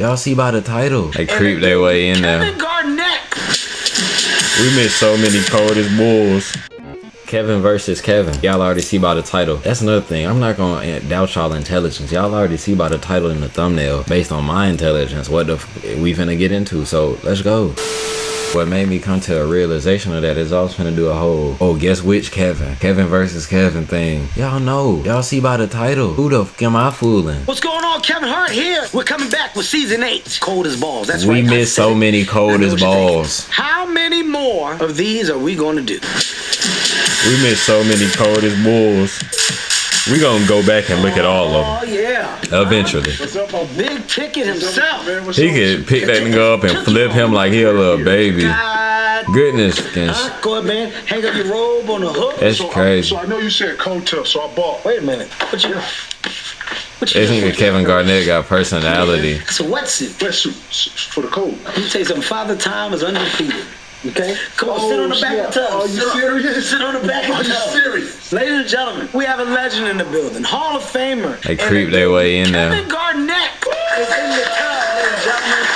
Y'all see by the title. They creep their way in there. Garnett. We missed so many coldest bulls. Kevin versus Kevin. Y'all already see by the title. That's another thing. I'm not gonna doubt y'all intelligence. Y'all already see by the title and the thumbnail. Based on my intelligence, what the we finna get into. So let's go. What made me come to a realization of that is I was finna do a whole, oh, guess which Kevin? Kevin versus Kevin thing. Y'all know. Y'all see by the title. Who the f am I fooling? What's going on? Kevin Hart here. We're coming back with season 8. Cold as balls. That's we right. We missed so many cold as balls. How many more of these are we gonna do? We missed so many cold as bulls. We gonna go back and look at all of them. Oh yeah. Eventually. What's up, a big ticket himself? He could pick that nigga up and flip him like he a little baby. Goodness. Go ahead, man. Hang up your robe on the hook. That's crazy. So I know you said cold tip, so I bought. Wait a minute. What you this nigga Kevin Garnett got personality. It's a wetsuit. Wetsuit for the cold. Let me tell you something. Father Time is undefeated. Okay? Come on, sit on the back of the tub. Are you serious? Sit on the back of the tub. Are you serious? Ladies and gentlemen, we have a legend in the building. Hall of Famer. They creep their way in there. Kevin Garnett is in the tub, ladies and gentlemen.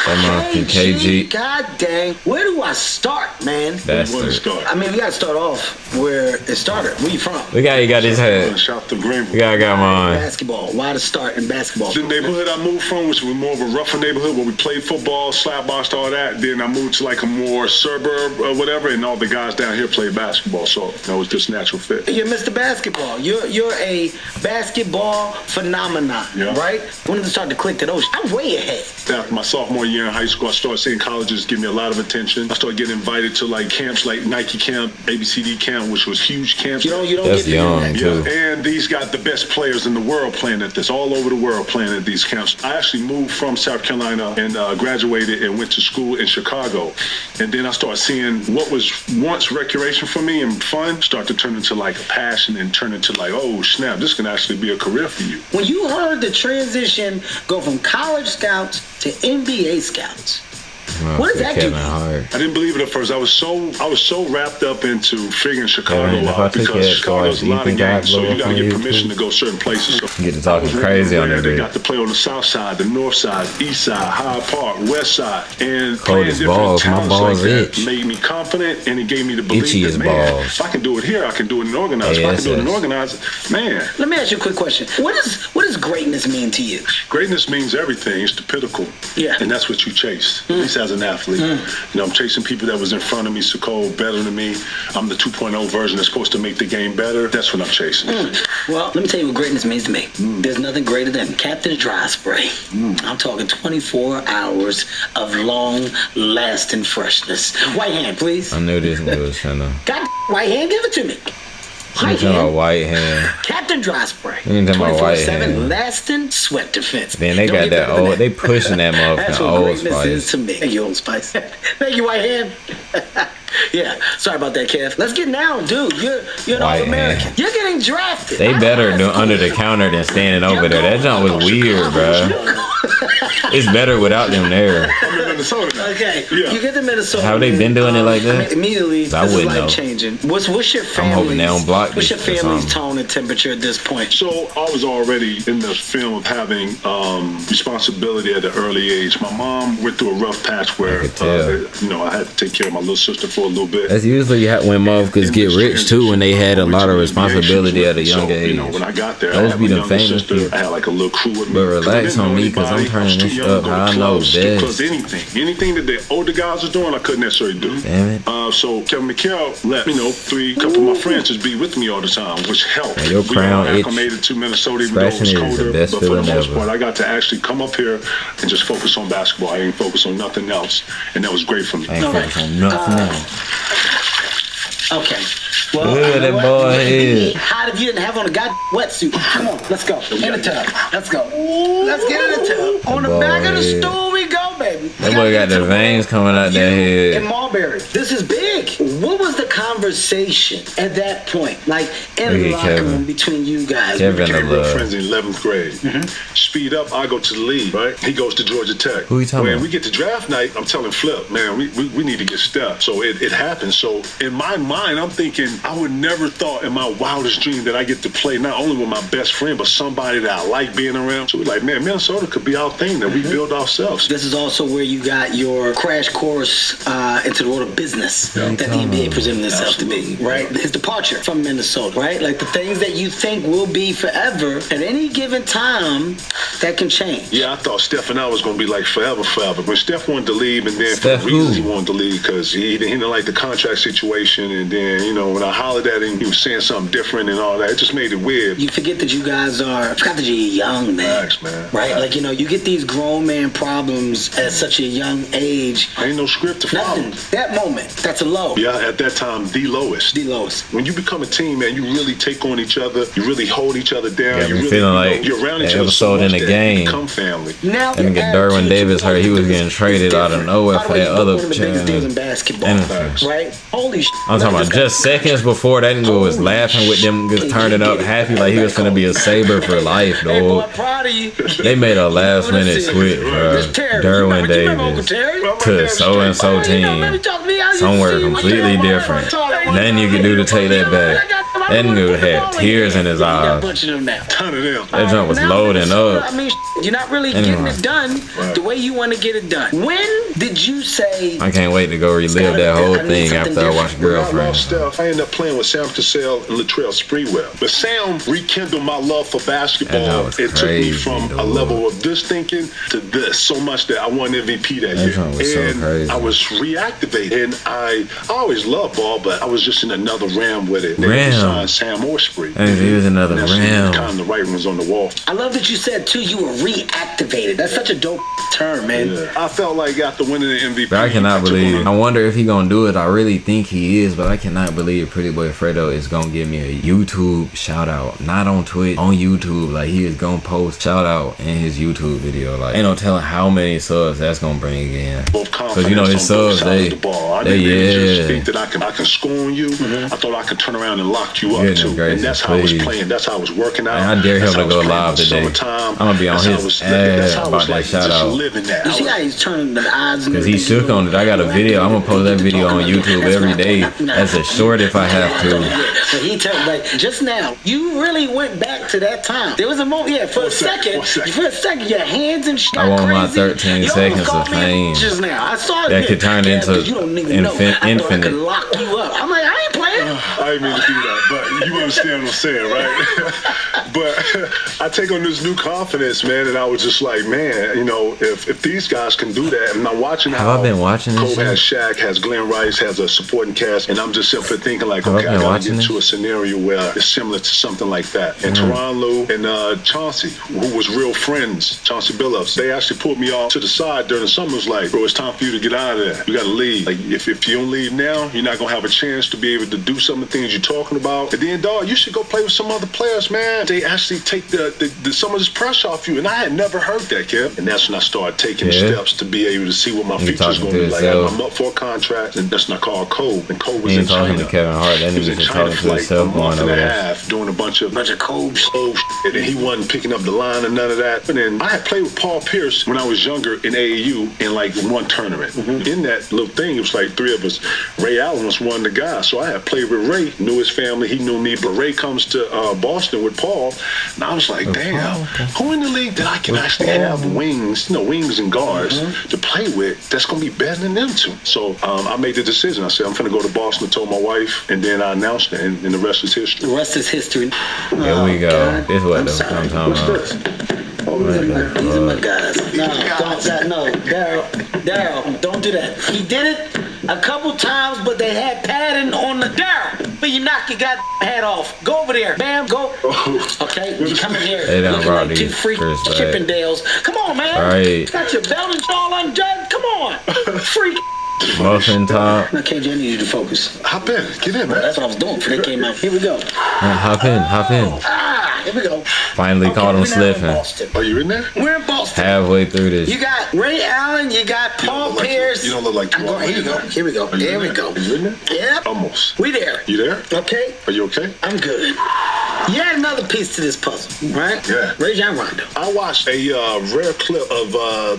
That motherfucking KG. God dang. Where do I start, man? Bastard. I mean, we gotta start off where it started. Where you from? Look how he got his head. Shout to Greenville. Yeah, I got mine. Basketball. Why to start in basketball? The neighborhood I moved from, which was more of a rougher neighborhood where we played football, slap boxed, all that. Then I moved to like a more suburb or whatever, and all the guys down here played basketball. So that was just natural fit. You're Mr. Basketball. You're a basketball phenomenon, right? When did it start to click to those? I'm way ahead. After my sophomore year in high school, I started seeing colleges give me a lot of attention. I started getting invited to like camps like Nike camp, ABCD camp, which was huge camps. You don't That's get young, too. And these got the best players in the world playing at this, all over the world playing at these camps. I actually moved from South Carolina and graduated and went to school in Chicago. And then I started seeing what was once recreation for me and fun start to turn into like a passion and turn into like, oh snap, this can actually be a career for you. When you heard the transition go from college scouts to NBA scouts, what does that do? I didn't believe it at first. I was so wrapped up into figuring Chicago out because Chicago's a lot of games, so you gotta get permission to go certain places. So get to talking crazy on that. They got to play on the south side, the north side, east side, Hyde Park, west side, and playing different balls. My balls like itch. That made me confident, and it gave me the belief Itchy that, as man, balls. if I can do it here, I can do it in organized. If I can do it in organized, man. Let me ask you a quick question. What does greatness mean to you? Greatness means everything. It's the pinnacle. Yeah. And that's what you chase, at least as an athlete. You know, I'm chasing people that was in front of me, so cold, better than me. I'm the 2.0 version that's supposed to make the game better. That's what I'm chasing. Well, let me tell you what greatness means to me. There's nothing greater than Captain Dry Spray. I'm talking 24 hours of long-lasting freshness. White hand, please. I knew this nigga was trying to. God, white hand, give it to me. You talking about white hand? Captain Dry Spray. You talking about white hand? 24/7 lasting sweat defense. Then they got that old. They pushing that That's motherfucking what Old greatness Spice. is to me. Thank you, Old Spice. Thank you, white hand. Yeah, sorry about that, Kev. Let's get down, dude. You're an All-American. You're getting drafted. They better do under the counter than standing over there. That junk was weird, bro. It's better without them there. I'm in Minnesota now. Okay, you get to Minnesota. Have they been doing it like that? I mean, immediately, I this is wouldn't know. life-changing. What's your family's, I'm hoping they don't block what's your this or family's something. tone and temperature at this point? So I was already in the film of having responsibility at an early age. My mom went through a rough patch where, I had to take care of my little sister for a little bit. That's usually when motherfuckers get rich too, when they had a lot of responsibility at a young age. You know, when I got there, Those I had be my the younger famous sister. people. I had like a little crew with me. But relax on me, because I'm turning this up how I know best. Because anything that the older guys are doing, I couldn't necessarily do. Damn it. So Kevin McHale let a couple of my friends just be with me all the time, which helped. And your crown itch. Acclimated to Minnesota, even though it was Scratching is the colder. best But for the feeling most ever. part, I got to actually come up here and just focus on basketball. I didn't focus on nothing else, and that was great for me. I ain't focused on nothing else. Okay. Well, Good, that boy is. Hot if you didn't have on a goddamn wetsuit. Come on, let's go. In the tub. Let's go. Let's get in the tub. On the back of the stool we go, baby. That boy got the veins coming out that head. And Marbury, this is big. What was the conversation at that point? Like in the locker room between you guys? Kevin, we became real friends in 11th grade. Speed up, I go to the league, right? He goes to Georgia Tech. Who you talking about? When we get to draft night, I'm telling Flip, man, we need to get Steph. So it happens. So in my mind, I'm thinking I would never thought in my wildest dream that I get to play not only with my best friend, but somebody that I like being around. So we're like, man, Minnesota could be our thing that we build ourselves. This is also where you got your crash course into the world of business that the NBA presented itself to be, right? His departure from Minnesota, right? Like the things that you think will be forever at any given time that can change. Yeah, I thought Steph and I was going to be like forever. When Steph wanted to leave, and then for reasons he wanted to leave because he didn't like the contract situation, and then, you know, when I hollered at him, he was saying something different and all that. It just made it weird. You forget that you guys I forgot that you're young, man. Thanks, man. Right? Like, you know, you get these grown man problems at such a young age. Ain't no script to follow. Nothing. That moment, that's a low. Yeah, at that time, the lowest. The lowest. When you become a team, man, you really take on each other. You really hold each other down. Yeah, you really, feeling like you're around each that other so episode much in the that game. you become family. Now, That nigga Derwin Davis heard he was getting traded out of nowhere for that other biggest deals in basketball, right? Holy shit. I'm talking about just seconds before that nigga was laughing with them just turning up happy like he was finna be a Saber for life, dog. They made a last minute switch, bro. Derwin Davis to so-and-so team. Somewhere completely different. Nothing you can do to take that back. That nigga had tears in his eyes. Ton of them. That jump was loading up. I mean, you're not really getting it done the way you want to get it done. When did you say... I can't wait to go relive that whole thing after I watch Girlfriend. I ended up playing with Sam Cassell and Latrell Sprewell. But Sam rekindled my love for basketball. It took me from a level of this thinking to this so much that I won MVP that year. And I was reactivated. And I always loved ball, but I was just in another realm with it. They didn't sign Sam or Spree. And he was another realm. Kind of the writing was on the wall. I love that you said, too, you were reactivated. That's such a dope term, man. Yeah. I felt like after winning the MVP. But I cannot believe. I wonder if he gonna do it. I really think he is, but I cannot believe Pretty Boy Fredo is gonna give me a YouTube shout out. Not on Twitch, on YouTube. Like, he is gonna post shout out in his YouTube video. Like, ain't no telling how many subs that's gonna bring in. Because, you know, his subs, they just think that I can score on you. I thought I could turn around and lock you up too. And that's how I was playing. That's how I was working out. Man, I dare him to go live today. I'm gonna be on his ass about that shout out. You see how he's turning the odds? Because he shook on it. I got a video. I'm gonna post that video on YouTube every day as a short if I have to. But he told like just now, you really went back to that time. There was a moment, for a second, your hands and shit. I want my 13 seconds of fame. Just now, I saw it. That could turn into infinite. Lock you up. I'm like, I ain't playing. I didn't mean to do that, but you understand what I'm saying, right? But I take on this new confidence, man, and I was just like, man, you know, if these guys can do that, and I'm watching how I've been watching this Cole has Shaq, has Glenn Rice, has a supporting cast, and I'm just simply thinking like, okay, I gotta get to a scenario where it's similar to something like that. And Teron Lou and Chauncey, who was real friends, Chauncey Billups, they actually pulled me off to the side during the summer. Was like, bro, it's time for you to get out of there. You gotta leave. Like, if you don't leave now, you're not gonna have a chance to be able to do some of the things you're talking about. And then, dog, you should go play with some other players, man. They actually take the some of this pressure off you. And I had never heard that, Kev. And that's when I started taking steps to be able to see what my future's going to be like. I'm up for a contract, and that's not called Cole. And Cole was in China. To Kevin Hart. That he was in China for like a month and a half, doing a bunch of Cole shit. And he wasn't picking up the line and none of that. But then I had played with Paul Pierce when I was younger in AAU in like one tournament. In that little thing, it was like three of us. Ray Allen was one of the guys. So I had played with Ray, knew his family, he knew me. But Ray comes to Boston with Paul, and I was like, damn, who in the league that I can actually have wings, wings and guards to play with that's going to be better than them two? So I made the decision. I said, I'm going to go to Boston, told my wife, and then I announced it, and the rest is history. The rest is history. Here we go. This is what I'm talking about. These are my guys. No, Daryl, don't do that. He did it a couple times, but they had padding on the Daryl. But you knock your goddamn hat off. Go over there, bam, go. Okay, you come in here looking like two freak Chippendales. Come on, man. Right. Got your belt and all undone. Come on, freak. Muffin top. Now, KJ, I need you to focus. Hop in. Get in, man. That's what I was doing before they came out. Here we go. Hop in. Here we go. Finally caught him we're now in slipping. Boston. Are you in there? We're in Boston. Halfway through this. You got Ray Allen, you got Paul Pierce. You don't look like I'm going, here we go. Here we go. There we go. Are you in there? Yep. Almost. We there. You there? Okay. Are you okay? I'm good. You had another piece to this puzzle, right? Yeah. Ray John Rondo. I watched a rare clip of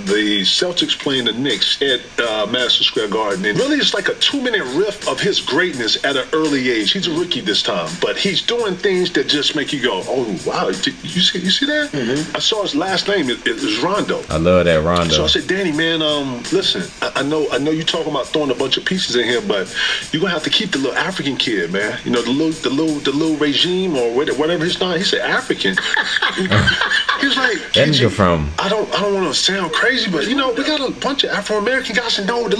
the Celtics playing the Knicks at Madison Square Garden. And really, it's like a 2-minute riff of his greatness at an early age. He's a rookie this time, but he's doing things that just make you go, "Oh wow!" You see that? Mm-hmm. I saw his last name. It was Rondo. I love that Rondo. So I said, Danny, man, listen, I know you talking about throwing a bunch of pieces in here, but you're gonna have to keep the little African kid, man. You know, the little regime or whatever his name. He said African. He's like, that nigga from. I don't want to sound crazy, but you know, we got a bunch of Afro-American guys that know the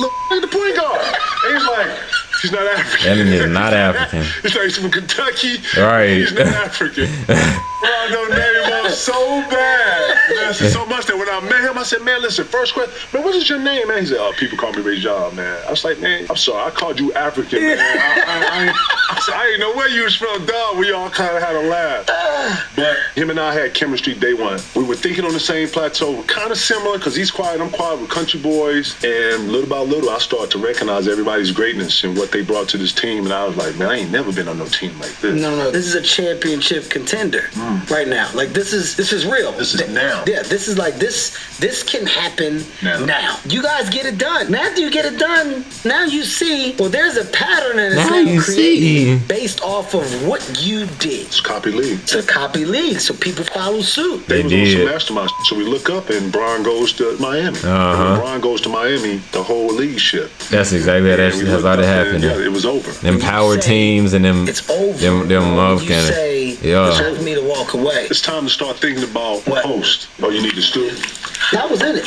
point guard. And he's like, he's not African. That nigga is not African. He's like, he's from Kentucky. Right. He's not African. Rondo name was so bad. Man, I said so much that when I met him, I said, man, listen, first question, man, what is your name, man? He said, people call me Ray John, man. I was like, man, I'm sorry, I called you African, man. I said, I didn't know where you was from, dog. We all kind of had a laugh. But him and I had chemistry day one. We were thinking on the same plateau, kind of similar, because he's quiet, I'm quiet, we're country boys. And little by little, I started to recognize everybody's greatness and what they brought to this team. And I was like, man, I ain't never been on no team like this. No, this is a championship contender right now. Like, this is real. This is now. Yeah, this is like, this can happen now. You guys get it done. Now after you get it done, now you see, well, there's a pattern and it's now created based off of what you did. It's copy league. It's a copy league, so people follow suit. They was on some mastermind. So we look up and Bron goes to Miami. And when Bron goes to Miami, the whole league shift. That's exactly how that started happening. Yeah, it was over. Them power teams and them. It's over. Them love you say, it's time for me to walk away. It's time to start thinking about post. Oh, you need the stool? That was in it.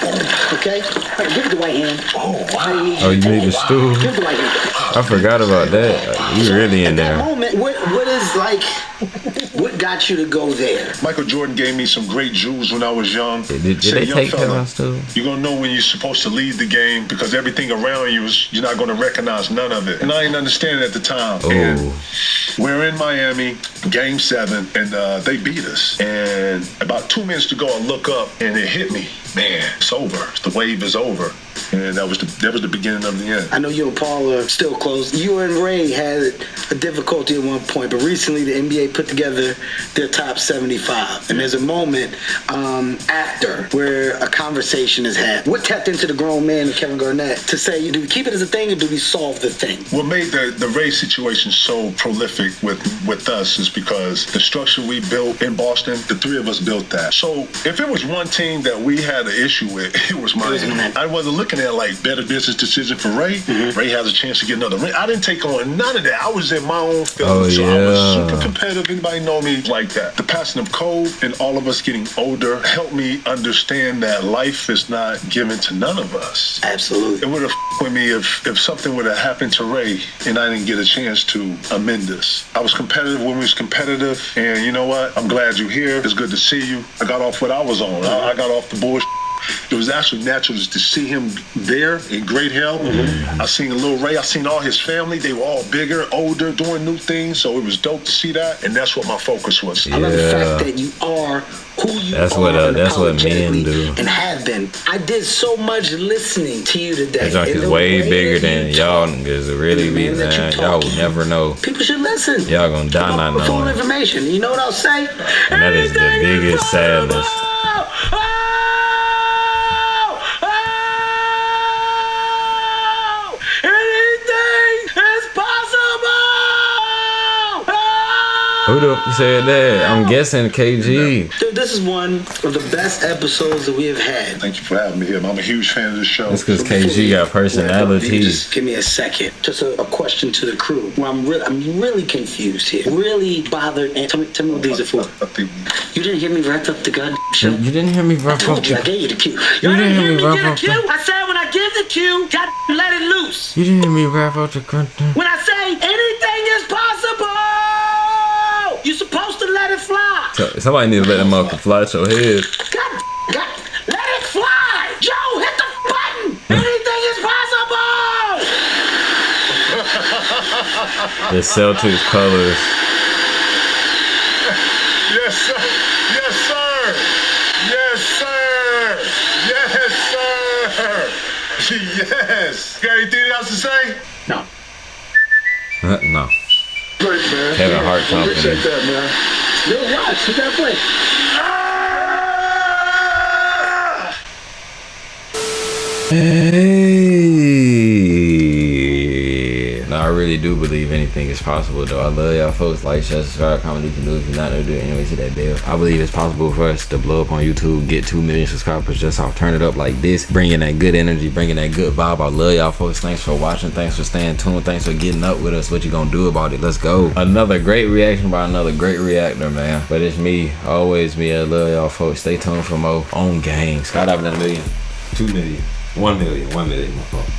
Okay. Hey, give it the right hand. Oh, wow. Oh, you need the stool? Give it the right hand. I forgot about that. You really in there. At that moment, what is like, what got you to go there? Michael Jordan gave me some great jewels when I was young. Did they take Kevin's stool? You're going to know when you're supposed to lead the game because everything around you, you're not going to recognize none of it. And I didn't understand it at the time. Oh. And we're in Miami, game 7, and they beat us. And about 2 minutes to go, I look up, and it hit me. Man, it's over. The wave is over. And that was the beginning of the end. I know you and Paul are still close. You and Ray had a difficulty at one point, but recently the NBA put together their top 75. And there's a moment after where a conversation is had. What tapped into the grown man, Kevin Garnett, to say, do we keep it as a thing or do we solve the thing? What made the Ray situation so prolific with us is because the structure we built in Boston, the three of us built that. So if it was one team that we had an issue with, it was Miami. I wasn't looking at like better business decision for Ray. Ray has a chance to get another ring. I didn't take on none of that. I was in my own field. So I was super competitive. Anybody know me like that. The passing of code and all of us getting older helped me understand that life is not given to none of us. Absolutely. It would have with me if something would have happened to Ray and I didn't get a chance to amend this. I was competitive when we was competitive, and you know what? I'm glad you're here. It's good to see you. I got off what I was on. I got off the bullshit. It was actually natural just to see him there in great health. I seen a little Ray. I seen all his family. They were all bigger, older, doing new things. So it was dope to see that, and that's what my focus was. I love the fact that you are who you that's are. That's what men do. And have been. I did so much listening to you today. That junk is way bigger than y'all niggas. It really be, man. Y'all will never know. People should listen. Y'all gonna die not knowing. Full information. You know what I'll say? And that is the biggest sadness. Who the said that? I'm guessing KG. Dude, this is one of the best episodes that we have had. Thank you for having me here. I'm a huge fan of the show. It's because KG got personality. Just give me a second. Just a question to the crew. Well, I'm really confused here. Really bothered. And tell me what these are for. You didn't hear me wrap up the goddamn show. You didn't hear me wrap up. I gave you the cue. You didn't hear me wrap up. I said when I give the cue, let it loose. You didn't hear me wrap up the content. When I say anything is possible, you're supposed to let it fly. Somebody need to let that motherfucker fly at your head. God, let it fly. Joe, hit the button. Anything is possible. The Celtics colors. Yes, sir. Yes, sir. Yes, sir. Yes, sir. Yes. Got anything else to say? No. No. Great, man. Kevin Hart confident. Appreciate that, man. Yo, watch. Look at that play. Hey. No, I really do believe anything is possible, though. I love y'all folks. Like, share, subscribe, comment, you can do if you're not new to it. Anyways, hit that bell. I believe it's possible for us to blow up on YouTube, get 2 million subscribers just off Turn It Up like this, bringing that good energy, bringing that good vibe. I love y'all folks. Thanks for watching. Thanks for staying tuned. Thanks for getting up with us. What you gonna do about it? Let's go. Another great reaction by another great reactor, man. But it's me, always me. I love y'all folks. Stay tuned for more on gang. Skydiving at 1 million, 2 million, 1 million, 1 million. My fault.